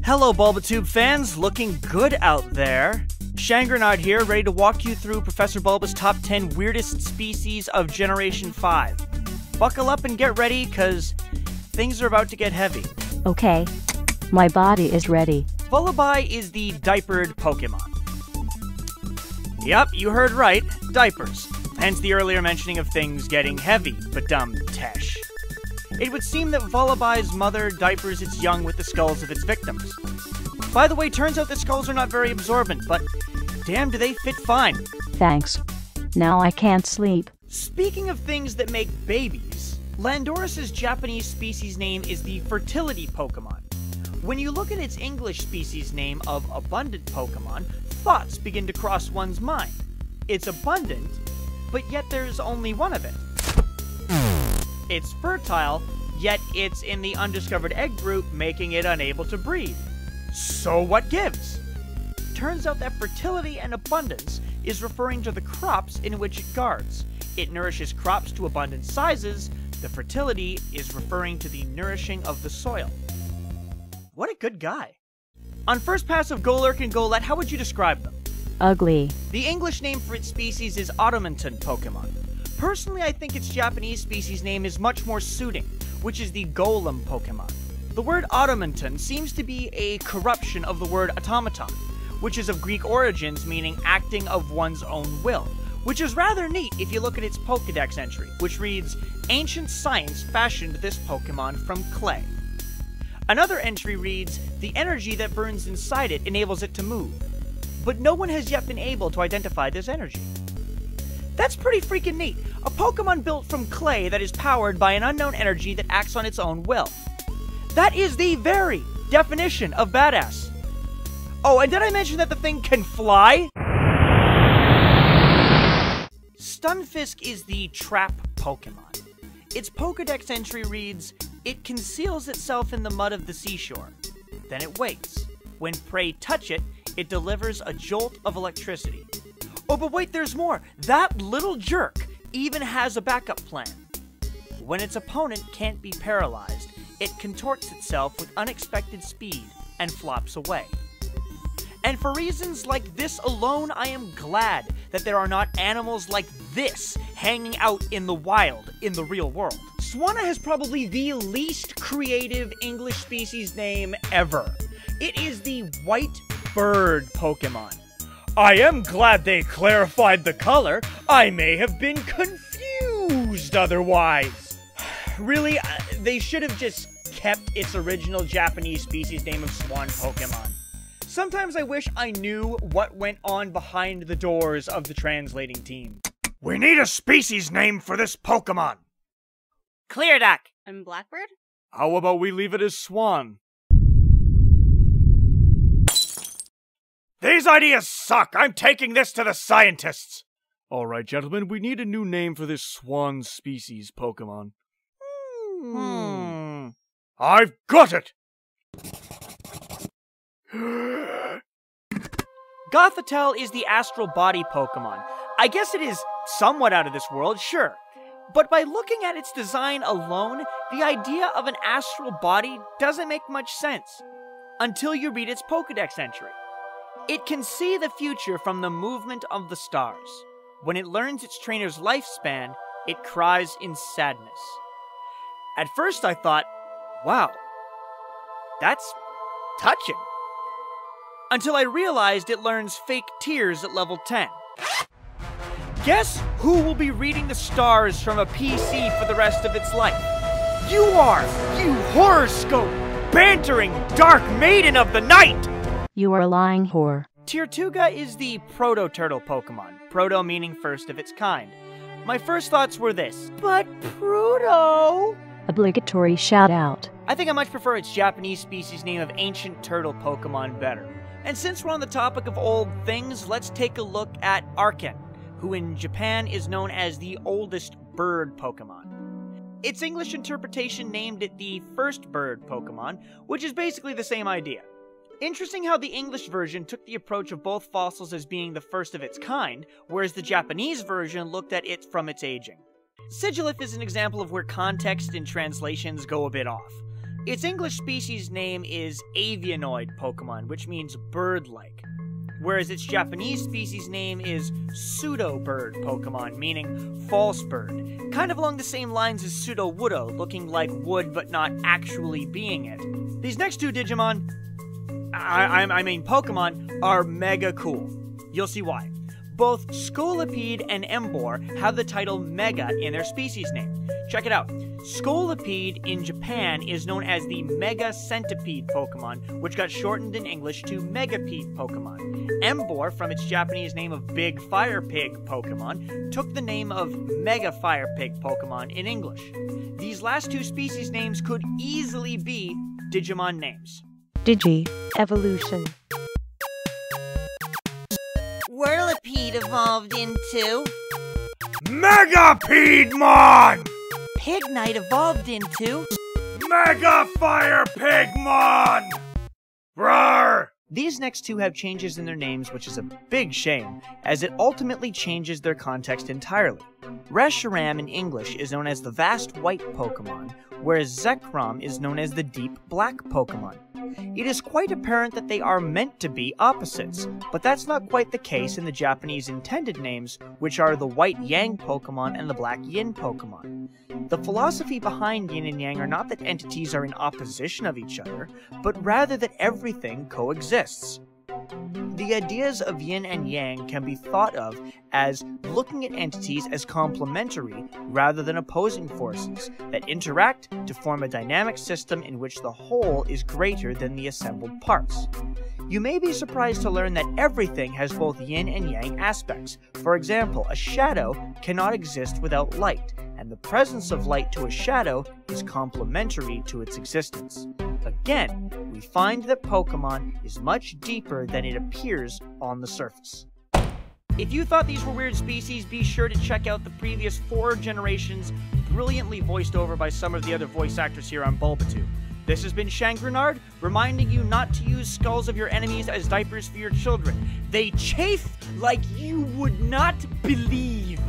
Hello BulbaTube fans, looking good out there. Shangrenard here, ready to walk you through Professor Bulba's top 10 weirdest species of Generation 5. Buckle up and get ready, cause things are about to get heavy. Okay, my body is ready. Bullabbai is the diapered Pokemon. Yup, you heard right, diapers. Hence the earlier mentioning of things getting heavy, but tesh. It would seem that Bullabbai's mother diapers its young with the skulls of its victims. By the way, turns out the skulls are not very absorbent, but damn do they fit fine. Thanks. Now I can't sleep. Speaking of things that make babies, Landoris's Japanese species name is the fertility Pokemon. When you look at its English species name of abundant Pokemon, thoughts begin to cross one's mind. It's abundant, but yet there's only one of it. It's fertile, yet it's in the undiscovered egg group, making it unable to breed. So what gives? Turns out that fertility and abundance is referring to the crops in which it guards. It nourishes crops to abundant sizes. The fertility is referring to the nourishing of the soil. What a good guy. On first pass of Golurk and Golett, how would you describe them? Ugly. The English name for its species is Automaton Pokemon. Personally, I think its Japanese species name is much more suiting, which is the Gollum Pokemon. The word automaton seems to be a corruption of the word automaton, which is of Greek origins meaning acting of one's own will, which is rather neat if you look at its Pokédex entry, which reads, "Ancient science fashioned this Pokemon from clay." Another entry reads, "The energy that burns inside it enables it to move," but no one has yet been able to identify this energy. That's pretty freaking neat. A Pokemon built from clay that is powered by an unknown energy that acts on its own will. That is the very definition of badass. Oh, and did I mention that the thing can fly? Stunfisk is the trap Pokemon. Its Pokédex entry reads, "It conceals itself in the mud of the seashore. Then it waits. When prey touch it, it delivers a jolt of electricity." Oh, but wait, there's more. That little jerk even has a backup plan. When its opponent can't be paralyzed, it contorts itself with unexpected speed and flops away. And for reasons like this alone, I am glad that there are not animals like this hanging out in the wild, in the real world. Swan has probably the least creative English species name ever. It is the white bird Pokemon. I am glad they clarified the color. I may have been confused otherwise. Really, they should have just kept its original Japanese species name of Swan Pokemon. Sometimes I wish I knew what went on behind the doors of the translating team. We need a species name for this Pokemon. Clear Duck. And Blackbird? How about we leave it as Swan? These ideas suck! I'm taking this to the scientists! Alright, gentlemen, we need a new name for this Swan species Pokemon. I've got it! Gotha is the astral body Pokemon. I guess it is somewhat out of this world, sure. But by looking at its design alone, the idea of an astral body doesn't make much sense. Until you read its Pokédex entry. It can see the future from the movement of the stars. When it learns its trainer's lifespan, it cries in sadness. At first I thought, wow, that's touching. Until I realized it learns fake tears at level 10. Guess who will be reading the stars from a PC for the rest of its life? You are, you horoscope, bantering dark maiden of the night! You are a lying whore. Tirtuga is the proto-turtle Pokemon, proto meaning first of its kind. My first thoughts were this, but Prudo? Obligatory shout out. I think I much prefer its Japanese species name of ancient turtle Pokemon better. And since we're on the topic of old things, let's take a look at Arken, who in Japan is known as the oldest bird Pokemon. Its English interpretation named it the first bird Pokemon, which is basically the same idea. Interesting how the English version took the approach of both fossils as being the first of its kind, whereas the Japanese version looked at it from its aging. Sigilyph is an example of where context and translations go a bit off. Its English species name is avianoid Pokemon, which means bird-like, whereas its Japanese species name is pseudo-bird Pokemon, meaning false bird, kind of along the same lines as Pseudo-Woodo, looking like wood but not actually being it. These next two Digimon, I mean Pokemon, are mega cool. You'll see why. Both Scolipede and Embor have the title Mega in their species name. Check it out. Scolipede in Japan is known as the Mega Centipede Pokemon, which got shortened in English to Megapede Pokemon. Embor, from its Japanese name of Big Fire Pig Pokemon, took the name of Mega Fire Pig Pokemon in English. These last two species names could easily be Digimon names. Digi Evolution. Whirlipede evolved into... Megapedemon! Pignite evolved into... Mega Fire Pigmon! Roar! These next two have changes in their names, which is a big shame, as it ultimately changes their context entirely. Reshiram in English is known as the Vast White Pokemon, whereas Zekrom is known as the Deep Black Pokemon. It is quite apparent that they are meant to be opposites, but that's not quite the case in the Japanese intended names, which are the White Yang Pokemon and the Black Yin Pokemon. The philosophy behind Yin and Yang are not that entities are in opposition of each other, but rather that everything coexists. The ideas of yin and yang can be thought of as looking at entities as complementary rather than opposing forces that interact to form a dynamic system in which the whole is greater than the assembled parts. You may be surprised to learn that everything has both yin and yang aspects. For example, a shadow cannot exist without light, and the presence of light to a shadow is complementary to its existence. Again, we find that Pokemon is much deeper than it appears on the surface. If you thought these were weird species, be sure to check out the previous 4 generations, brilliantly voiced over by some of the other voice actors here on BulbaTube. This has been Shankrenard, reminding you not to use skulls of your enemies as diapers for your children. They chafe like you would not believe.